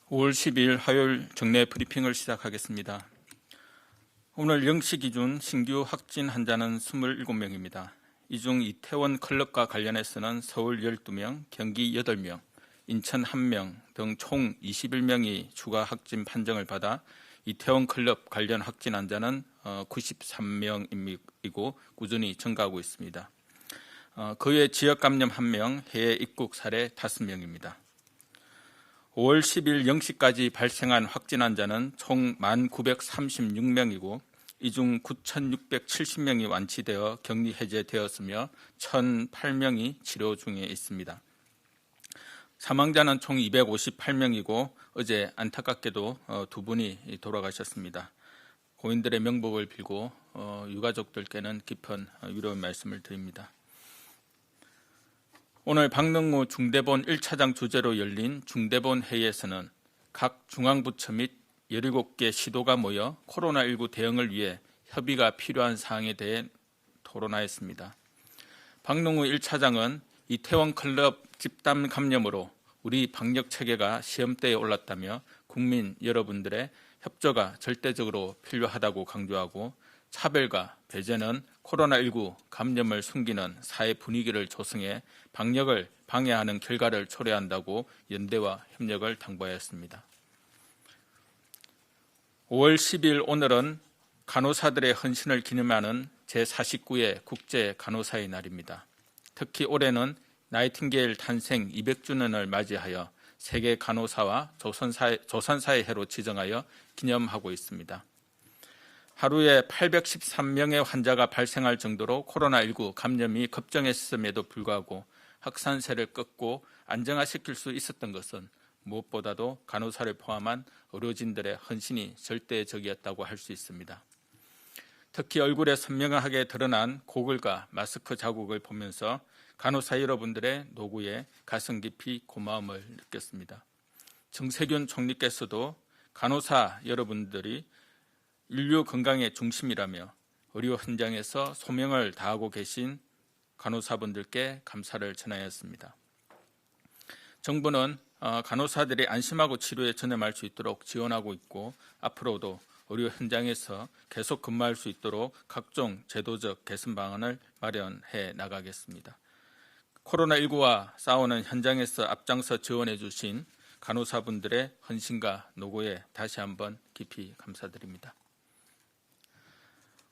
5월 10일 화요일 정례 브리핑을 시작하겠습니다. 오늘 0시 기준 신규 확진 환자는 27명입니다. 이 중 이태원 클럽과 관련해서는 서울 12명, 경기 8명, 인천 1명 등 총 21명이 추가 확진 판정을 받아 이태원 클럽 관련 확진 환자는 93명이고 꾸준히 증가하고 있습니다. 그 외 지역 감염 1명, 해외 입국 사례 5명입니다. 5월 10일 0시까지 발생한 확진 환자는 총 1,936명이고 이 중 9,670명이 완치되어 격리 해제되었으며 1,008명이 치료 중에 있습니다. 사망자는 총 258명이고 어제 안타깝게도 2분이 돌아가셨습니다. 고인들의 명복을 빌고 유가족들께는 깊은 위로의 말씀을 드립니다. 오늘 박능우 중대본 1차장 주재로 열린 중대본 회의에서는 각 중앙부처 및 17개 시도가 모여 코로나19 대응을 위해 협의가 필요한 사항에 대해 토론하였습니다. 박능우 1차장은 이태원 클럽 집단 감염으로 우리 방역 체계가 시험대에 올랐다며 국민 여러분들의 협조가 절대적으로 필요하다고 강조하고 차별과 배제는 코로나19 감염을 숨기는 사회 분위기를 조성해 방역을 방해하는 결과를 초래한다고 연대와 협력을 당부하였습니다. 5월 10일 오늘은 간호사들의 헌신을 기념하는 제49회 국제 간호사의 날입니다. 특히 올해는 나이팅게일 탄생 200주년을 맞이하여 세계 간호사와 조선사의 해로 지정하여 기념하고 있습니다. 하루에 813명의 환자가 발생할 정도로 코로나19 감염이 급증했음에도 불구하고 확산세를 꺾고 안정화시킬 수 있었던 것은 무엇보다도 간호사를 포함한 의료진들의 헌신이 절대적이었다고 할 수 있습니다. 특히 얼굴에 선명하게 드러난 고글과 마스크 자국을 보면서 간호사 여러분들의 노고에 가슴 깊이 고마움을 느꼈습니다. 정세균 총리께서도 간호사 여러분들이 인류 건강의 중심이라며 의료 현장에서 소명을 다하고 계신 간호사분들께 감사를 전하였습니다. 정부는 간호사들이 안심하고 치료에 전념할 수 있도록 지원하고 있고 앞으로도 의료 현장에서 계속 근무할 수 있도록 각종 제도적 개선 방안을 마련해 나가겠습니다. 코로나19와 싸우는 현장에서 앞장서 지원해 주신 간호사분들의 헌신과 노고에 다시 한번 깊이 감사드립니다.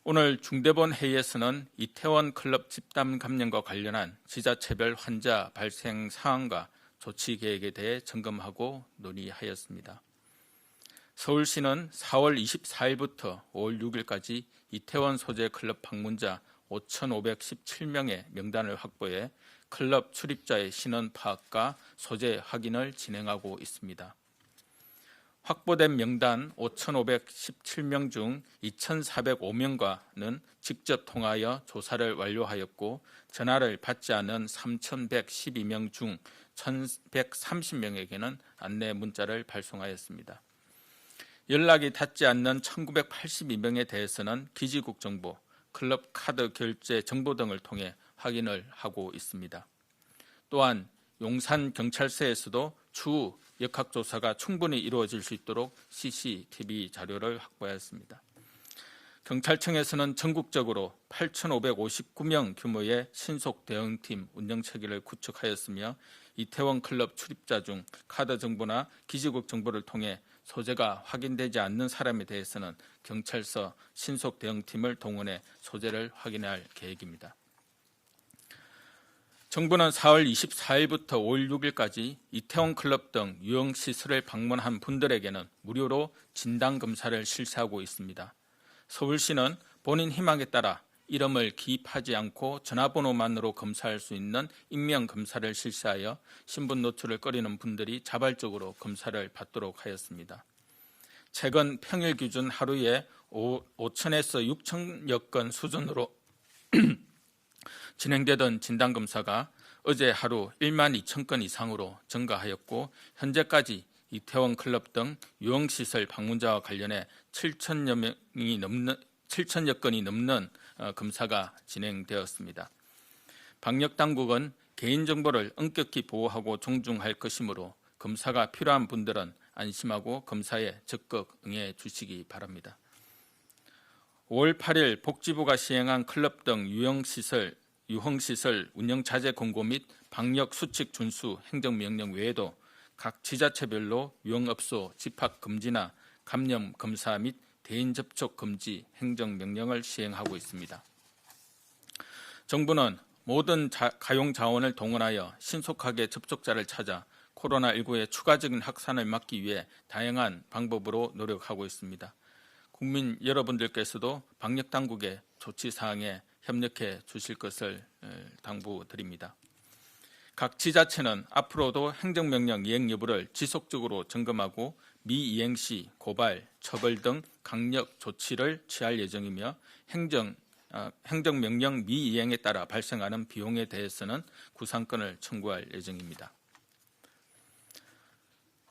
오늘 중대본 회의에서는 이태원 클럽 집단 감염과 관련한 지자체별 환자 발생 상황과 조치 계획에 대해 점검하고 논의하였습니다. 서울시는 4월 24일부터 5월 6일까지 이태원 소재 클럽 방문자 5,517명의 명단을 확보해 클럽 출입자의 신원 파악과 소재 확인을 진행하고 있습니다. 확보된 명단 5,517명 중 2,405명과는 직접 통하여 조사를 완료하였고 전화를 받지 않은 3,112명 중 1,130명에게는 안내 문자를 발송하였습니다. 연락이 닿지 않는 1,982명에 대해서는 기지국 정보, 클럽 카드 결제 정보 등을 통해 확인을 하고 있습니다. 또한 용산경찰서에서도 추후 역학조사가 충분히 이루어질 수 있도록 CCTV 자료를 확보하였습니다. 경찰청에서는 전국적으로 8,559명 규모의 신속 대응팀 운영체계를 구축하였으며 이태원 클럽 출입자 중 카드 정보나 기지국 정보를 통해 소재가 확인되지 않는 사람에 대해서는 경찰서 신속 대응팀을 동원해 소재를 확인할 계획입니다. 정부는 4월 24일부터 5월 6일까지 이태원 클럽 등 유흥시설을 방문한 분들에게는 무료로 진단검사를 실시하고 있습니다. 서울시는 본인 희망에 따라 이름을 기입하지 않고 전화번호만으로 검사할 수 있는 익명검사를 실시하여 신분 노출을 꺼리는 분들이 자발적으로 검사를 받도록 하였습니다. 최근 평일 기준 하루에 5천에서 6천여 건 수준으로 진행되던 진단검사가 어제 하루 1만 2천 건 이상으로 증가하였고 현재까지 이태원 클럽 등 유흥시설 방문자와 관련해 7천여 건이 넘는 검사가 진행되었습니다. 방역당국은 개인정보를 엄격히 보호하고 존중할 것이므로 검사가 필요한 분들은 안심하고 검사에 적극 응해 주시기 바랍니다. 5월 8일 복지부가 시행한 클럽 등 유흥시설 운영자재 공고 및 방역수칙 준수 행정명령 외에도 각 지자체별로 유흥업소 집합금지나 감염검사 및 대인 접촉 금지 행정명령을 시행하고 있습니다. 정부는 모든 가용 자원을 동원하여 신속하게 접촉자를 찾아 코로나19의 추가적인 확산을 막기 위해 다양한 방법으로 노력하고 있습니다. 국민 여러분들께서도 방역당국의 조치사항에 협력해 주실 것을 당부드립니다. 각 지자체는 앞으로도 행정명령 이행 여부를 지속적으로 점검하고 미이행 시 고발, 처벌 등 강력 조치를 취할 예정이며 행정명령 미이행에 따라 발생하는 비용에 대해서는 구상권을 청구할 예정입니다.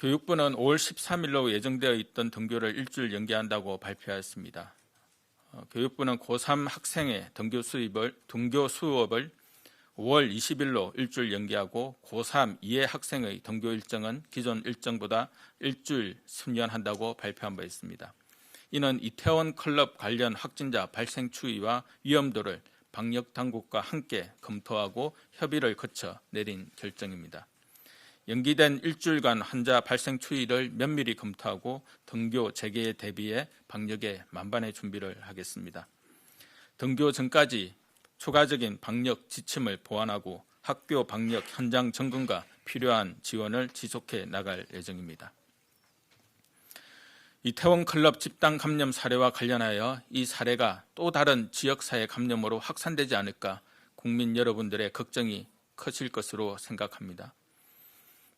교육부는 5월 13일로 예정되어 있던 등교를 일주일 연기한다고 발표했습니다. 교육부는 고3 학생의 등교 수업을 5월 20일로 일주일 연기하고 고3 이해 학생의 등교 일정은 기존 일정보다 일주일 승연한다고 발표한 바 있습니다. 이는 이태원 클럽 관련 확진자 발생 추이와 위험도를 방역당국과 함께 검토하고 협의를 거쳐 내린 결정입니다. 연기된 일주일간 환자 발생 추이를 면밀히 검토하고 등교 재개에 대비해 방역에 만반의 준비를 하겠습니다. 등교 전까지 추가적인 방역 지침을 보완하고 학교 방역 현장 점검과 필요한 지원을 지속해 나갈 예정입니다. 이태원 클럽 집단 감염 사례와 관련하여 이 사례가 또 다른 지역사회 감염으로 확산되지 않을까 국민 여러분들의 걱정이 커질 것으로 생각합니다.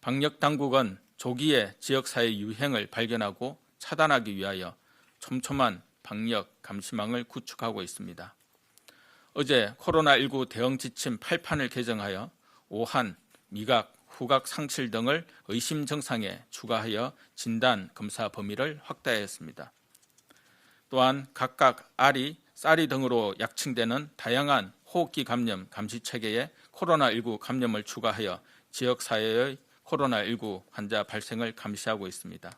방역당국은 조기에 지역사회 유행을 발견하고 차단하기 위하여 촘촘한 방역 감시망을 구축하고 있습니다. 어제 코로나19 대응 지침 8판을 개정하여 오한, 미각, 후각 상실 등을 의심 증상에 추가하여 진단 검사 범위를 확대했습니다. 또한 각각 알이, 쌀이 등으로 약칭되는 다양한 호흡기 감염 감시 체계에 코로나19 감염을 추가하여 지역사회의 코로나19 환자 발생을 감시하고 있습니다.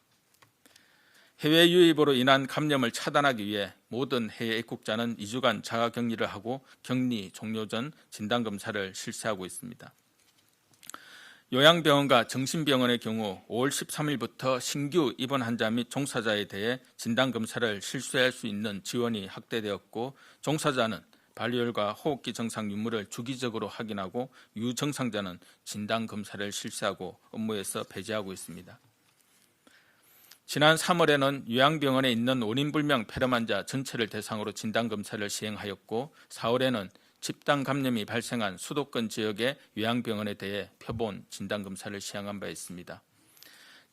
해외 유입으로 인한 감염을 차단하기 위해 모든 해외 입국자는 2주간 자가격리를 하고 격리 종료 전 진단검사를 실시하고 있습니다. 요양병원과 정신병원의 경우 5월 13일부터 신규 입원 환자 및 종사자에 대해 진단검사를 실시할 수 있는 지원이 확대되었고 종사자는 발열과 호흡기 증상 유무를 주기적으로 확인하고 유증상자는 진단검사를 실시하고 업무에서 배제하고 있습니다. 지난 3월에는 요양병원에 있는 원인불명 폐렴 환자 전체를 대상으로 진단검사를 시행하였고 4월에는 집단 감염이 발생한 수도권 지역의 요양병원에 대해 표본 진단검사를 시행한 바 있습니다.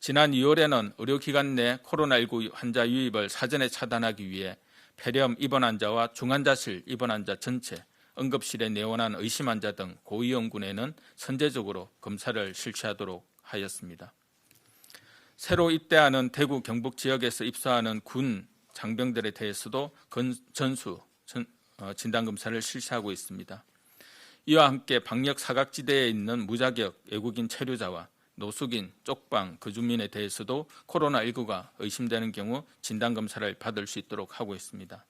지난 2월에는 의료기관 내 코로나19 환자 유입을 사전에 차단하기 위해 폐렴 입원 환자와 중환자실 입원 환자 전체, 응급실에 내원한 의심 환자 등 고위험군에는 선제적으로 검사를 실시하도록 하였습니다. 새로 입대하는 대구 경북 지역에서 입소하는 군 장병들에 대해서도 전수 진단검사를 실시하고 있습니다. 이와 함께 방역 사각지대에 있는 무자격 외국인 체류자와 노숙인, 쪽방, 거주민에 대해서도 코로나19가 의심되는 경우 진단검사를 받을 수 있도록 하고 있습니다.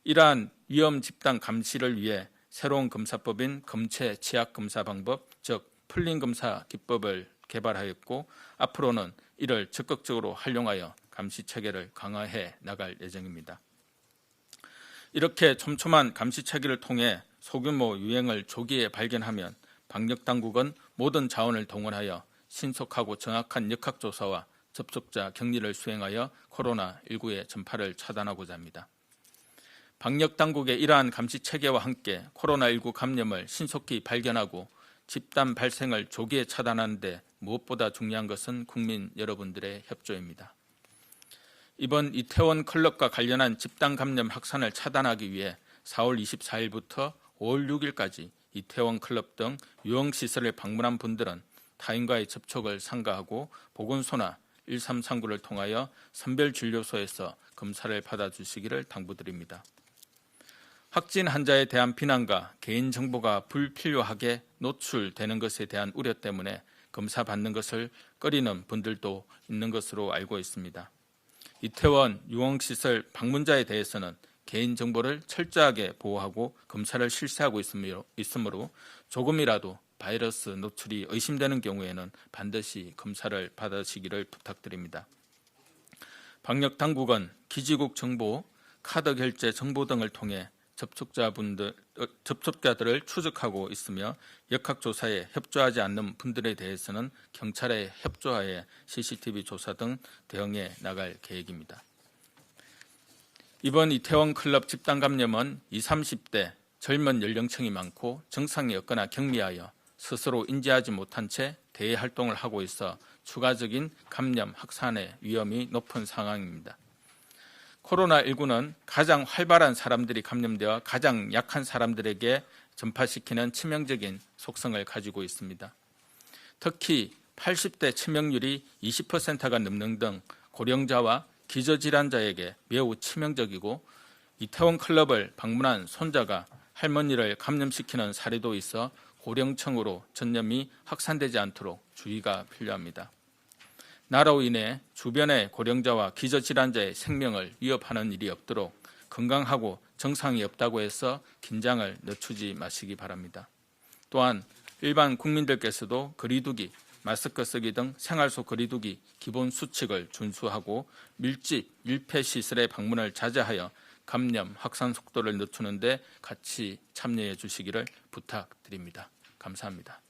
이러한 위험 집단 감시를 위해 새로운 검사법인 검체 취약 검사 방법, 즉 풀링 검사 기법을 개발하였고 앞으로는 이를 적극적으로 활용하여 감시 체계를 강화해 나갈 예정입니다. 이렇게 촘촘한 감시 체계를 통해 소규모 유행을 조기에 발견하면 방역당국은 모든 자원을 동원하여 신속하고 정확한 역학조사와 접촉자 격리를 수행하여 코로나19의 전파를 차단하고자 합니다. 방역당국의 이러한 감시 체계와 함께 코로나19 감염을 신속히 발견하고 집단 발생을 조기에 차단하는 데 무엇보다 중요한 것은 국민 여러분들의 협조입니다. 이번 이태원 클럽과 관련한 집단 감염 확산을 차단하기 위해 4월 24일부터 5월 6일까지 이태원 클럽 등 유흥시설을 방문한 분들은 타인과의 접촉을 삼가하고 보건소나 1339를 통하여 선별진료소에서 검사를 받아주시기를 당부드립니다. 확진 환자에 대한 비난과 개인정보가 불필요하게 노출되는 것에 대한 우려 때문에 검사 받는 것을 꺼리는 분들도 있는 것으로 알고 있습니다. 이태원 유흥시설 방문자에 대해서는 개인정보를 철저하게 보호하고 검사를 실시하고 있으므로 조금이라도 바이러스 노출이 의심되는 경우에는 반드시 검사를 받으시기를 부탁드립니다. 방역당국은 기지국 정보, 카드 결제 정보 등을 통해 접촉자들을 추적하고 있으며 역학조사에 협조하지 않는 분들에 대해서는 경찰에 협조하에 CCTV 조사 등 대응해 나갈 계획입니다. 이번 이태원 클럽 집단 감염은 20, 30대 젊은 연령층이 많고 증상이 없거나 경미하여 스스로 인지하지 못한 채 대외 활동을 하고 있어 추가적인 감염 확산의 위험이 높은 상황입니다. 코로나19는 가장 활발한 사람들이 감염되어 가장 약한 사람들에게 전파시키는 치명적인 속성을 가지고 있습니다. 특히 80대 치명률이 20%가 넘는 등 고령자와 기저질환자에게 매우 치명적이고 이태원 클럽을 방문한 손자가 할머니를 감염시키는 사례도 있어 고령층으로 전염이 확산되지 않도록 주의가 필요합니다. 나로 인해 주변의 고령자와 기저질환자의 생명을 위협하는 일이 없도록 건강하고 증상이 없다고 해서 긴장을 늦추지 마시기 바랍니다. 또한 일반 국민들께서도 거리두기, 마스크 쓰기 등 생활 속 거리두기 기본 수칙을 준수하고 밀집, 밀폐 시설의 방문을 자제하여 감염 확산 속도를 늦추는 데 같이 참여해 주시기를 부탁드립니다. 감사합니다.